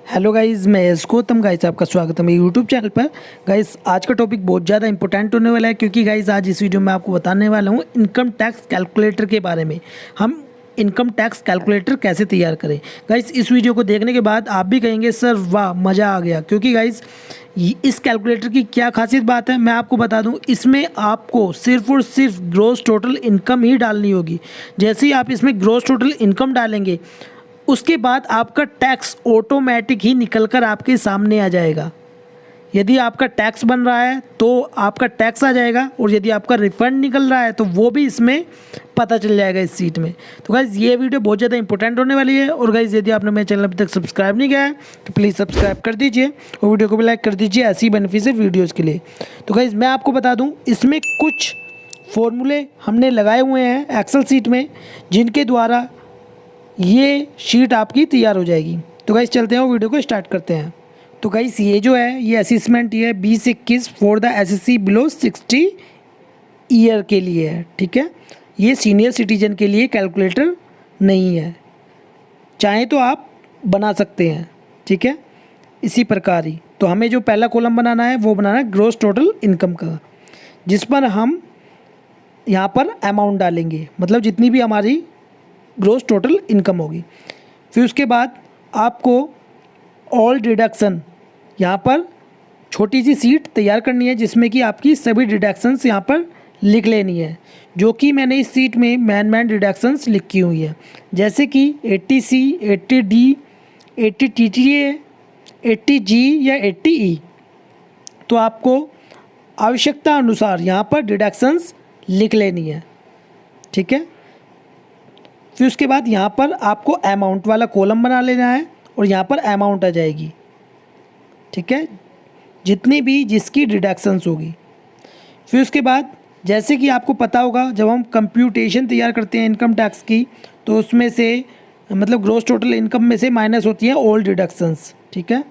Hello guys, मैं S Gautam. Guys आपका स्वागत है मेरे यूट्यूब चैनल पर। गाइस आज का टॉपिक बहुत ज़्यादा इंपॉर्टेंट होने वाला है, क्योंकि गाइस आज इस वीडियो में आपको बताने वाला हूँ इनकम टैक्स कैलकुलेटर के बारे में। हम इनकम टैक्स कैलकुलेटर कैसे तैयार करें। गाइस इस वीडियो को देखने के बाद आप भी कहेंगे सर वाह मज़ा आ गया, क्योंकि गाइस इस कैलकुलेटर की क्या खासियत बात है मैं आपको बता दूं। इसमें आपको सिर्फ और सिर्फ ग्रॉस टोटल इनकम ही डालनी होगी। जैसे ही आप इसमें ग्रॉस टोटल इनकम डालेंगे उसके बाद आपका टैक्स ऑटोमेटिक ही निकल कर आपके सामने आ जाएगा। यदि आपका टैक्स बन रहा है तो आपका टैक्स आ जाएगा, और यदि आपका रिफंड निकल रहा है तो वो भी इसमें पता चल जाएगा इस सीट में। तो गाइज़ ये वीडियो बहुत ज़्यादा इंपॉर्टेंट होने वाली है। और गाइज़ यदि आपने मेरे चैनल अभी तक सब्सक्राइब नहीं किया है तो प्लीज़ सब्सक्राइब कर दीजिए और वीडियो को भी लाइक कर दीजिए ऐसी बेनिफिशियल वीडियोज़ के लिए। तो गाइज़ मैं आपको बता दूँ, इसमें कुछ फॉर्मूले हमने लगाए हुए हैं एक्सेल सीट में, जिनके द्वारा ये शीट आपकी तैयार हो जाएगी। तो गाइस चलते हैं और वीडियो को स्टार्ट करते हैं। तो गाइस ये जो है ये असेसमेंट ये 2021 for the assessee below 60 year के लिए है। ठीक है, ये सीनियर सिटीजन के लिए कैलकुलेटर नहीं है, चाहे तो आप बना सकते हैं। ठीक है, इसी प्रकार ही तो हमें जो पहला कॉलम बनाना है वो बनाना है ग्रॉस टोटल इनकम का, जिस पर हम यहाँ पर अमाउंट डालेंगे, मतलब जितनी भी हमारी ग्रॉस टोटल इनकम होगी। फिर उसके बाद आपको ऑल डिडक्शन यहाँ पर छोटी सी सीट तैयार करनी है, जिसमें कि आपकी सभी डिडक्शंस यहाँ पर लिख लेनी है, जो कि मैंने इस सीट में मैन डिडक्शंस लिखी हुई है, जैसे कि 80C, 80D, 80TTA, 80G या 80E। तो आपको आवश्यकता अनुसार यहाँ पर डिडक्शंस लिख लेनी है। ठीक है, फिर उसके बाद यहाँ पर आपको अमाउंट वाला कॉलम बना लेना है और यहाँ पर अमाउंट आ जाएगी। ठीक है, जितनी भी जिसकी डिडक्शंस होगी। फिर उसके बाद जैसे कि आपको पता होगा, जब हम कंप्यूटेशन तैयार करते हैं इनकम टैक्स की, तो उसमें से मतलब ग्रॉस टोटल इनकम में से माइनस होती है ऑल डिडक्शंस। ठीक है,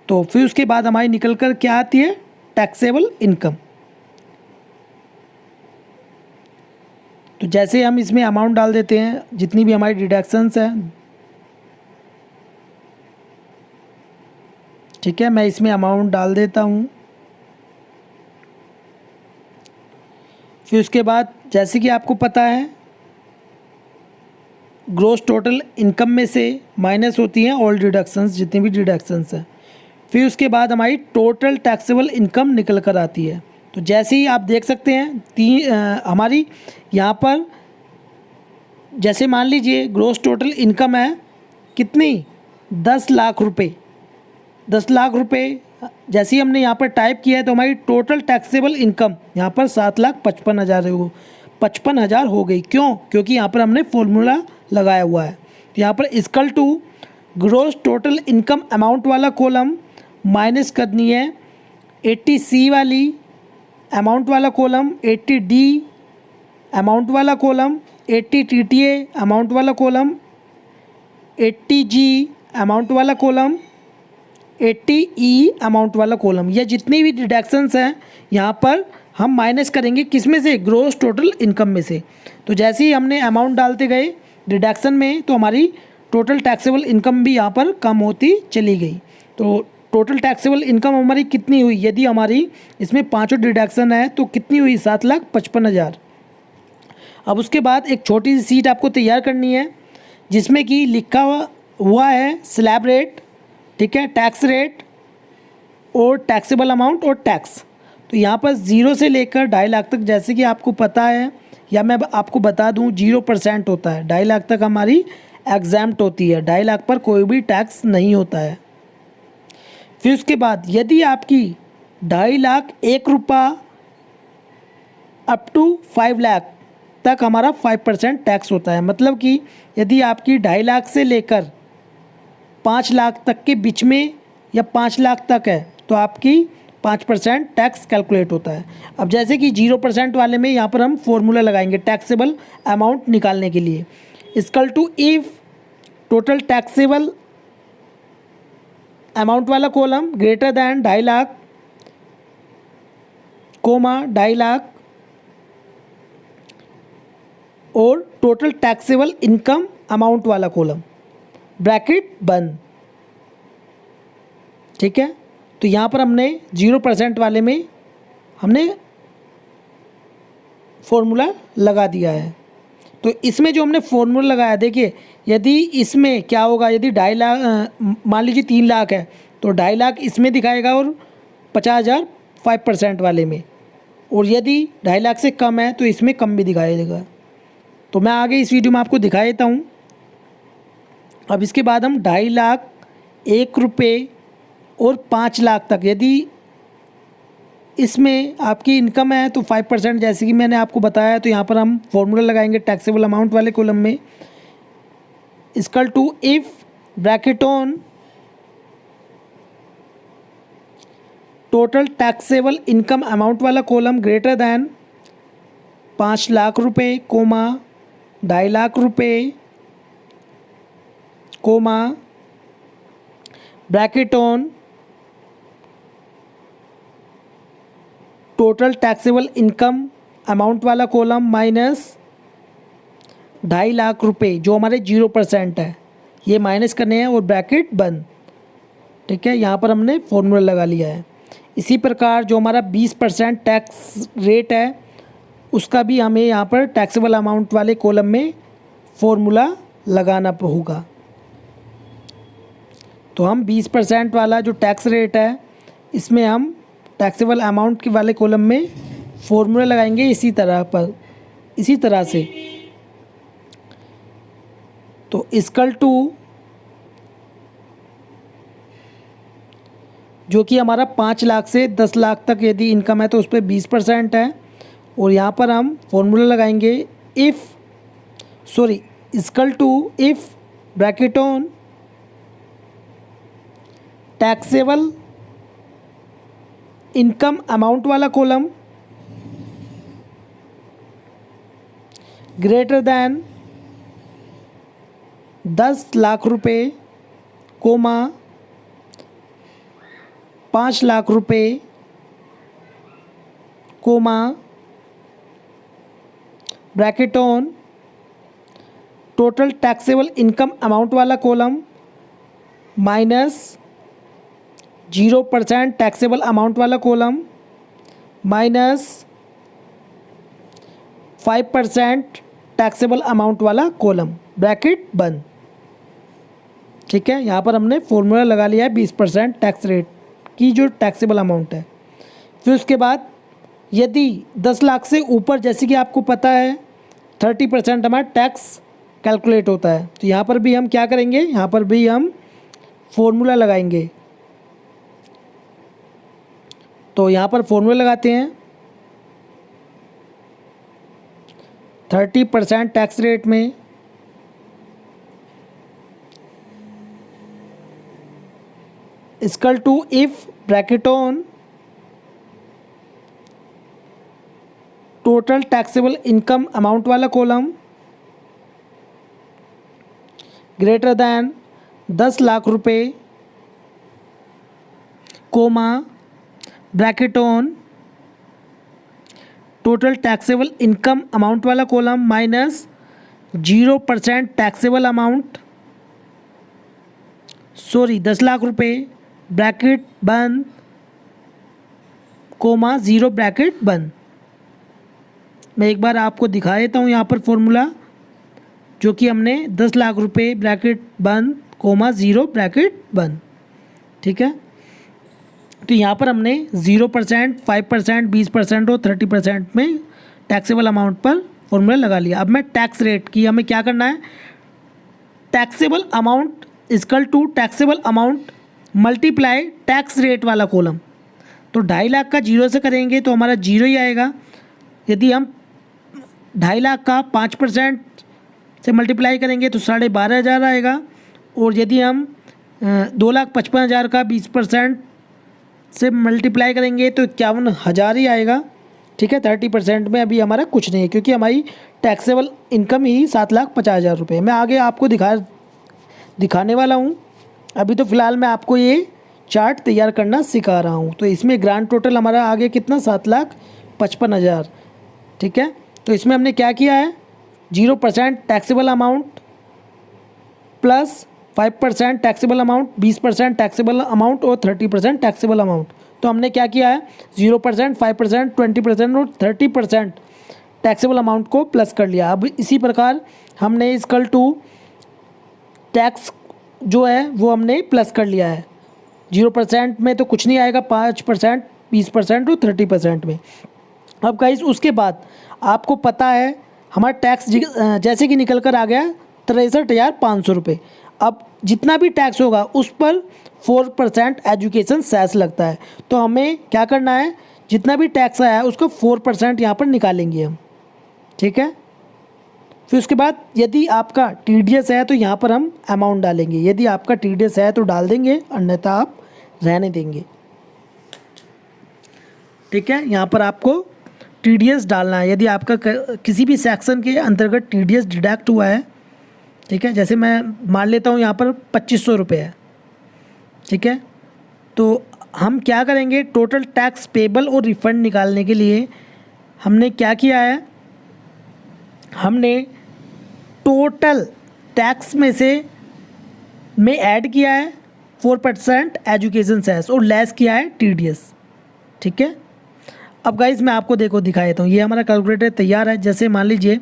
तो फिर उसके बाद हमारी निकल कर क्या आती है, टैक्सेबल इनकम। तो जैसे हम इसमें अमाउंट डाल देते हैं, जितनी भी हमारी डिडक्शंस हैं। ठीक है, मैं इसमें अमाउंट डाल देता हूँ। फिर उसके बाद जैसे कि आपको पता है ग्रॉस टोटल इनकम में से माइनस होती हैं ऑल डिडक्शंस, जितनी भी डिडक्शंस हैं। फिर उसके बाद हमारी टोटल टैक्सेबल इनकम निकल कर आती है। तो जैसे ही आप देख सकते हैं हमारी यहाँ पर, जैसे मान लीजिए ग्रॉस टोटल इनकम है कितनी, 10 लाख रुपए। 10 लाख रुपए जैसे ही हमने यहाँ पर टाइप किया है तो हमारी टोटल टैक्सेबल इनकम यहाँ पर 7,55,000 हो गई। क्यों? क्योंकि यहाँ पर हमने फॉर्मूला लगाया हुआ है। तो यहाँ पर equal to gross total income amount वाला कॉलम माइनस करनी है 80C वाली अमाउंट वाला कॉलम, 80D अमाउंट वाला कॉलम, 80TTA अमाउंट वाला कॉलम, 80G अमाउंट वाला कॉलम, 80E अमाउंट वाला कॉलम। ये जितनी भी डिडक्शंस हैं यहाँ पर हम माइनस करेंगे, किस में से, ग्रॉस टोटल इनकम में से। तो जैसे ही हमने अमाउंट डालते गए डिडक्शन में, तो हमारी टोटल टैक्सेबल इनकम भी यहाँ पर कम होती चली गई। तो टोटल टैक्सेबल इनकम हमारी कितनी हुई, यदि हमारी इसमें पाँचों डिडक्शन है तो कितनी हुई, 7,55,000। अब उसके बाद एक छोटी सी सीट आपको तैयार करनी है, जिसमें कि लिखा हुआ है स्लैब रेट, ठीक है, टैक्स रेट और टैक्सेबल अमाउंट और टैक्स। तो यहाँ पर 0 से लेकर 2.5 लाख तक, जैसे कि आपको पता है या मैं आपको बता दूँ, 0% होता है। 2.5 लाख तक हमारी एग्जैम्प्ट होती है, 2.5 लाख पर कोई भी टैक्स नहीं होता है। फिर उसके बाद यदि आपकी 2.5 लाख 1 रुपया अप टू 5 लाख तक हमारा 5% टैक्स होता है। मतलब कि यदि आपकी 2.5 लाख से लेकर 5 लाख तक के बीच में या 5 लाख तक है तो आपकी 5% टैक्स कैलकुलेट होता है। अब जैसे कि 0% वाले में यहाँ पर हम फॉर्मूला लगाएंगे टैक्सेबल अमाउंट निकालने के लिए। Equal to if total taxable amount वाला column greater than 2.5 lakh, comma 2.5 lakh और टोटल टैक्सेबल इनकम अमाउंट वाला कॉलम, ब्रैकेट बंद। ठीक है। तो यहाँ पर हमने 0% वाले में हमने फॉर्मूला लगा दिया है। तो इसमें जो हमने फॉर्मूला लगाया, देखिए यदि इसमें क्या होगा, यदि 2.5 लाख मान लीजिए 3 लाख है तो 2.5 लाख इसमें दिखाएगा और 50,000 5% वाले में, और यदि 2.5 लाख से कम है तो इसमें कम भी दिखाई देगा। तो मैं आगे इस वीडियो में आपको दिखा देता हूँ। अब इसके बाद हम 2.5 लाख, 1 रुपये और 5 लाख तक यदि इसमें आपकी इनकम है तो 5%, जैसे कि मैंने आपको बताया। तो यहाँ पर हम फॉर्मूला लगाएंगे टैक्सेबल अमाउंट वाले कॉलम में, equal to if bracket on total taxable income amount वाला कॉलम ग्रेटर दैन 5 लाख रुपये, कोमा 2.5 लाख रुपये, comma bracket on total taxable income amount वाला कॉलम माइनस 2.5 लाख रुपये जो हमारे 0% है, ये माइनस करने हैं और ब्रैकेट बंद। ठीक है, यहाँ पर हमने फॉर्मूला लगा लिया है। इसी प्रकार जो हमारा 20% टैक्स रेट है उसका भी हमें यहाँ पर टैक्सेबल अमाउंट वाले कॉलम में फॉर्मूला लगाना होगा। तो हम 20% वाला जो टैक्स रेट है इसमें हम टैक्सेबल अमाउंट के वाले कॉलम में फॉर्मूला लगाएंगे इसी तरह से। तो इक्वल टू जो कि हमारा 5 लाख से 10 लाख तक यदि इनकम है तो उस पर 20% है, और यहाँ पर हम फॉर्मूला लगाएंगे equal to if bracket on taxable income amount वाला कॉलम ग्रेटर दैन 10 लाख रुपये, कोमा 5 लाख रुपये, comma bracket on total taxable income amount वाला कॉलम माइनस 0% टैक्सेबल अमाउंट वाला कॉलम माइनस 5% टैक्सेबल अमाउंट वाला कॉलम, ब्रैकेट बंद। ठीक है, यहाँ पर हमने फॉर्मूला लगा लिया है 20% टैक्स रेट की जो टैक्सेबल अमाउंट है। फिर उसके बाद यदि 10 लाख से ऊपर, जैसे कि आपको पता है 30% हमारा टैक्स कैलकुलेट होता है, तो यहाँ पर भी हम क्या करेंगे, यहाँ पर भी हम फॉर्मूला लगाएंगे। तो यहाँ पर फॉर्मूला लगाते हैं 30% टैक्स रेट में equal to if bracket on total taxable income amount वाला कॉलम ग्रेटर दैन 10 लाख रुपये, comma bracket on total taxable income amount वाला column minus 0% taxable amount 10 lakh रुपये, ब्रैकेट बंद, कोमा 0 ब्रैकेट बंद। मैं एक बार आपको दिखा देता हूँ यहाँ पर फॉर्मूला, जो कि हमने 10 लाख रुपये ब्रैकेट बंद, कोमा 0 ब्रैकेट बंद। ठीक है, तो यहाँ पर हमने 0%, 5%, 20% और 30% में टैक्सेबल अमाउंट पर फॉर्मूला लगा लिया। अब मैं टैक्स रेट की हमें क्या करना है, taxable amount equal to taxable amount multiply tax rate वाला कॉलम। तो 2.5 लाख का 0 से करेंगे तो हमारा 0 ही आएगा। यदि हम 2.5 लाख का 5% से मल्टीप्लाई करेंगे तो 12,500 आएगा, और यदि हम 2,55,000 का 20% से मल्टीप्लाई करेंगे तो 51,000 ही आएगा। ठीक है, 30% में अभी हमारा कुछ नहीं है क्योंकि हमारी टैक्सेबल इनकम ही 7,50,000 रुपये। मैं आगे आपको दिखाने वाला हूँ। अभी तो फ़िलहाल मैं आपको ये चार्ट तैयार करना सिखा रहा हूँ। तो इसमें ग्रांड टोटल हमारा आगे कितना, 7,55,000। ठीक है, तो इसमें हमने क्या किया है, 0% taxable amount plus 5% taxable amount, 20% taxable amount और 30% टैक्सेबल अमाउंट। तो हमने क्या किया है, 0%, 5%, 20% और 30% टैक्सेबल अमाउंट को प्लस कर लिया। अब इसी प्रकार हमने इक्वल टू टैक्स जो है वो हमने प्लस कर लिया है। 0% में तो कुछ नहीं आएगा, 5%, 20% और 30% में। अब गाइस उसके बाद आपको पता है हमारा टैक्स जैसे कि निकल कर आ गया 63,500 रुपये। अब जितना भी टैक्स होगा उस पर 4% एजुकेशन सेस लगता है। तो हमें क्या करना है, जितना भी टैक्स आया है उसको 4% यहाँ पर निकालेंगे हम, ठीक है। फिर उसके बाद यदि आपका TDS है तो यहाँ पर हम अमाउंट डालेंगे। यदि आपका TDS है तो डाल देंगे, अन्यथा आप रहने देंगे, ठीक है। यहाँ पर आपको TDS डालना है। यदि आपका किसी भी सेक्शन के अंतर्गत TDS डिडक्ट हुआ है, ठीक है, जैसे मैं मान लेता हूँ यहाँ पर 2500 रुपये है, ठीक है। तो हम क्या करेंगे, टोटल टैक्स पेबल और रिफंड निकालने के लिए हमने क्या किया है, हमने टोटल टैक्स में ऐड किया है 4% एजुकेशन सेस और लेस किया है TDS, ठीक है। अब गाइस मैं आपको दिखा देता हूँ। ये हमारा कैलकुलेटर तैयार है। जैसे मान लीजिए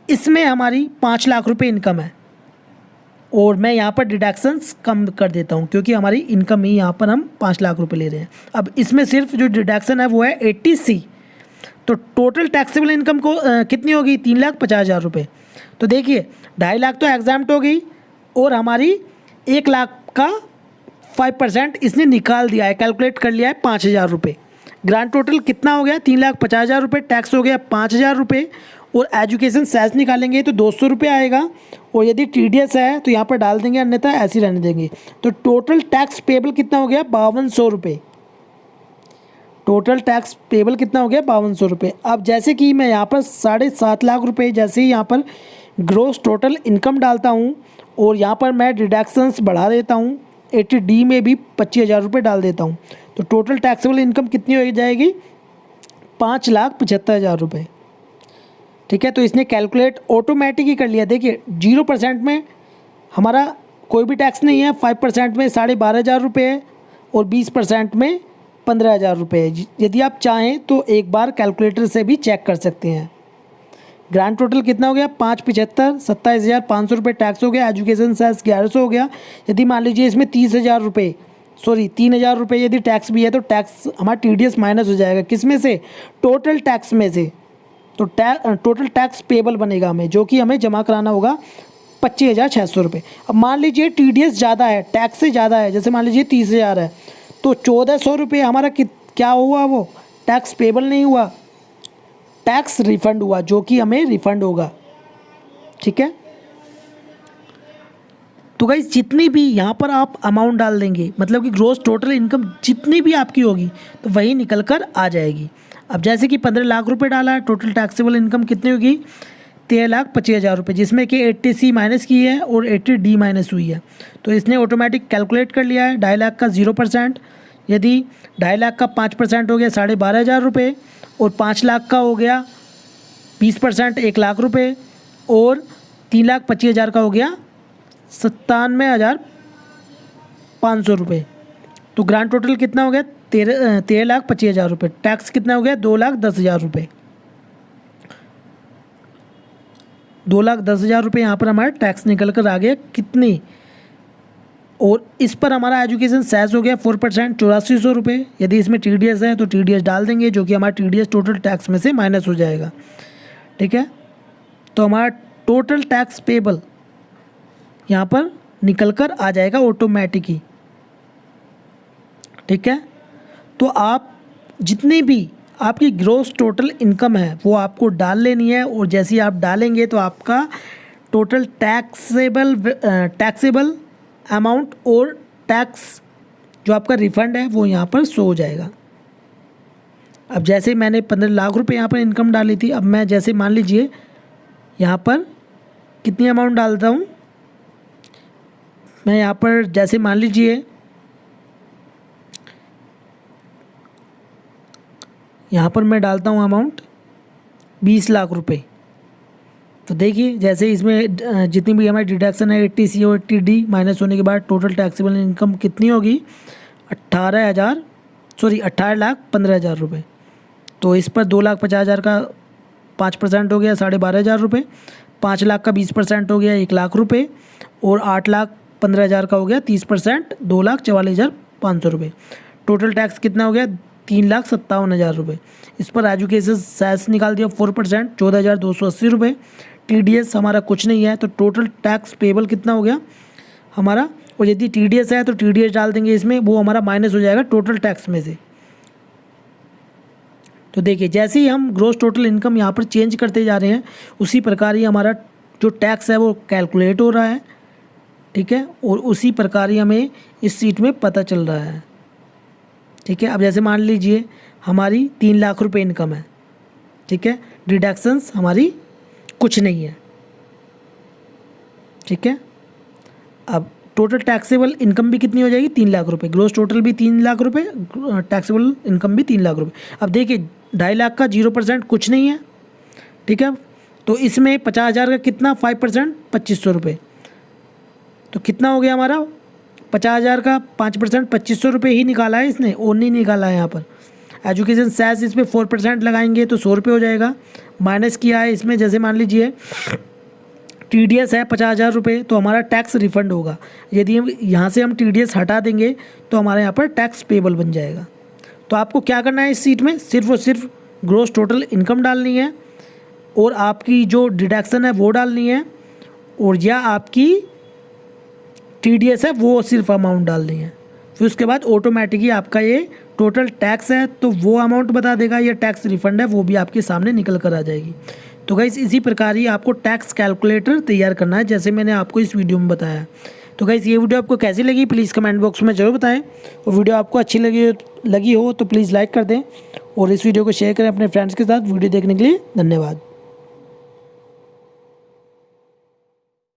इसमें हमारी 5 लाख रुपए इनकम है और मैं यहाँ पर डिडक्शंस कम कर देता हूँ क्योंकि हमारी इनकम ही यहाँ पर हम 5 लाख रुपए ले रहे हैं। अब इसमें सिर्फ जो डिडक्शन है वो है 80C। तो टोटल टैक्सेबल इनकम को कितनी होगी, 3,50,000 रुपये। तो देखिए 2.5 लाख तो एग्जाम्प्ट होगी और हमारी 1 लाख का 5% इसने निकाल दिया है, कैलकुलेट कर लिया है 5,000 रुपये। ग्रांड टोटल कितना हो गया, 3,50,000 रुपये, टैक्स हो गया 5,000 रुपये और एजुकेशन सेस निकालेंगे तो 200 रुपये आएगा। और यदि TDS है तो यहाँ पर डाल देंगे, अन्यथा ऐसे ही रहने देंगे। तो टोटल टैक्स पेबल कितना हो गया, 5200 रुपये। टोटल टैक्स पेबल कितना हो गया, 5200 रुपये। अब जैसे कि मैं यहाँ पर 7.5 लाख रुपये, जैसे ही यहाँ पर ग्रोस टोटल इनकम डालता हूँ और यहाँ पर मैं डिडक्शंस बढ़ा देता हूँ, 80D में भी 25,000 रुपये डाल देता हूँ, तो टोटल टैक्सेबल इनकम कितनी हो जाएगी, 5,75,000 रुपये, ठीक है। तो इसने कैलकुलेट ऑटोमेटिक ही कर लिया। देखिए 0% में हमारा कोई भी टैक्स नहीं है, 5% में 12,500 रुपये है और 20% में 15,000 रुपये है। यदि आप चाहें तो एक बार कैलकुलेटर से भी चेक कर सकते हैं। ग्रांड टोटल कितना हो गया, 5,75, 27,500 रुपये टैक्स हो गया, एजुकेशन सेस 1100 हो गया। यदि मान लीजिए इसमें 30,000 रुपये, सॉरी 3,000 रुपये यदि टैक्स भी है तो टैक्स हमारा TDS माइनस हो जाएगा, किस में से, टोटल टैक्स में से। तो टोटल टैक्स पेबल बनेगा हमें, जो कि हमें जमा कराना होगा 25,600 रुपये। अब मान लीजिए TDS ज़्यादा है, टैक्स से ज़्यादा है, जैसे मान लीजिए 30,000 है तो 1,400 रुपये हमारा क्या हुआ, वो टैक्स पेबल नहीं हुआ, टैक्स रिफंड हुआ, जो कि हमें रिफंड होगा, ठीक है। तो गाइस जितनी भी यहाँ पर आप अमाउंट डाल देंगे, मतलब कि ग्रोस टोटल इनकम जितनी भी आपकी होगी तो वही निकल कर आ जाएगी। अब जैसे कि 15 लाख रुपए डाला है, टोटल टैक्सेबल इनकम कितनी होगी, 13,25,000 रुपये, जिसमें कि 80C माइनस की है और 80D माइनस हुई है। तो इसने ऑटोमेटिक कैलकुलेट कर लिया है। 2.5 लाख का 0%, यदि 2.5 लाख का 5% हो गया 12,500 रुपये और 5 लाख का हो गया 20% 1 लाख रुपये और 3,25,000 का हो गया 97,500 रुपये। तो ग्रांड टोटल कितना हो गया, 13,25,000 रुपये। टैक्स कितना हो गया, 2,10,000 रुपये। 2,10,000 रुपये यहाँ पर हमारा टैक्स निकल कर आ गया कितनी, और इस पर हमारा एजुकेशन सेस हो गया 4%, 8,400 रुपये। यदि इसमें TDS है तो TDS डाल देंगे, जो कि हमारा TDS टोटल टैक्स में से माइनस हो जाएगा, ठीक है। तो हमारा टोटल टैक्स पेबल यहाँ पर निकल कर आ जाएगा ऑटोमेटिक ही, ठीक है। तो आप जितनी भी आपकी ग्रोस टोटल इनकम है वो आपको डाल लेनी है, और जैसे ही आप डालेंगे तो आपका टोटल टैक्सेबल अमाउंट और टैक्स जो आपका रिफंड है वो यहाँ पर शो हो जाएगा। अब जैसे मैंने 15 लाख रुपए यहाँ पर इनकम डाली थी, अब मैं जैसे मान लीजिए यहाँ पर कितनी अमाउंट डालता हूँ, मैं यहाँ पर जैसे मान लीजिए यहाँ पर मैं डालता हूँ अमाउंट 20 लाख रुपए। तो देखिए जैसे इसमें जितनी भी हमारी डिडक्शन है 80C और 80D माइनस होने के बाद टोटल टैक्सेबल इनकम कितनी होगी 18,15,000 रुपये। तो इस पर 2,50,000 का 5% हो गया 12,500 रुपये, 5 लाख का 20% हो गया 1,00,000 रुपये और 8,15,000 का हो गया 30% 2,44,500 रुपये। टोटल टैक्स कितना हो गया 3,57,000 रुपये। इस पर एजुकेशन सेस निकाल दिया 4% 14,280 रुपये। TDS हमारा कुछ नहीं है तो टोटल टैक्स पेबल कितना हो गया हमारा, और यदि TDS है तो TDS डाल देंगे इसमें, वो हमारा माइनस हो जाएगा टोटल टैक्स में से। तो देखिए जैसे ही हम ग्रॉस टोटल इनकम यहाँ पर चेंज करते जा रहे हैं उसी प्रकार ही हमारा जो टैक्स है वो कैलकुलेट हो रहा है, ठीक है, और उसी प्रकार ही हमें इस सीट में पता चल रहा है, ठीक है। अब जैसे मान लीजिए हमारी 3 लाख रुपए इनकम है, ठीक है, डिडक्शंस हमारी कुछ नहीं है, ठीक है। अब टोटल टैक्सेबल इनकम भी कितनी हो जाएगी 3 लाख रुपए, ग्रोस टोटल भी 3 लाख रुपए, टैक्सेबल इनकम भी 3 लाख रुपए। अब देखिए 2.5 लाख का 0% कुछ नहीं है, ठीक है, तो इसमें 50,000 का कितना 5% 2,500 रुपये, तो कितना हो गया हमारा 50,000 का 5% 2,500 रुपये ही निकाला है इसने, और नहीं निकाला है यहाँ पर। एजुकेशन सेस इस पर 4% लगाएंगे तो 100 रुपये हो जाएगा, माइनस किया है इसमें। जैसे मान लीजिए TDS है 50,000 रुपये तो हमारा टैक्स रिफंड होगा, यदि हम यहाँ से हम TDS हटा देंगे तो हमारे यहाँ पर टैक्स पेबल बन जाएगा। तो आपको क्या करना है इस सीट में, सिर्फ और सिर्फ ग्रोस टोटल इनकम डालनी है और आपकी जो डिडक्शन है वो डालनी है, और या आपकी TDS है वो सिर्फ अमाउंट डालनी है। फिर उसके बाद ऑटोमेटिकली आपका ये टोटल टैक्स है तो वो अमाउंट बता देगा, या टैक्स रिफंड है वो भी आपके सामने निकल कर आ जाएगी। तो गाइस इसी प्रकार ही आपको टैक्स कैलकुलेटर तैयार करना है जैसे मैंने आपको इस वीडियो में बताया। तो गाइस ये वीडियो आपको कैसी लगी प्लीज़ कमेंट बॉक्स में ज़रूर बताएं, और वीडियो आपको अच्छी लगी हो तो प्लीज़ लाइक कर दें और इस वीडियो को शेयर करें अपने फ्रेंड्स के साथ। वीडियो देखने के लिए धन्यवाद।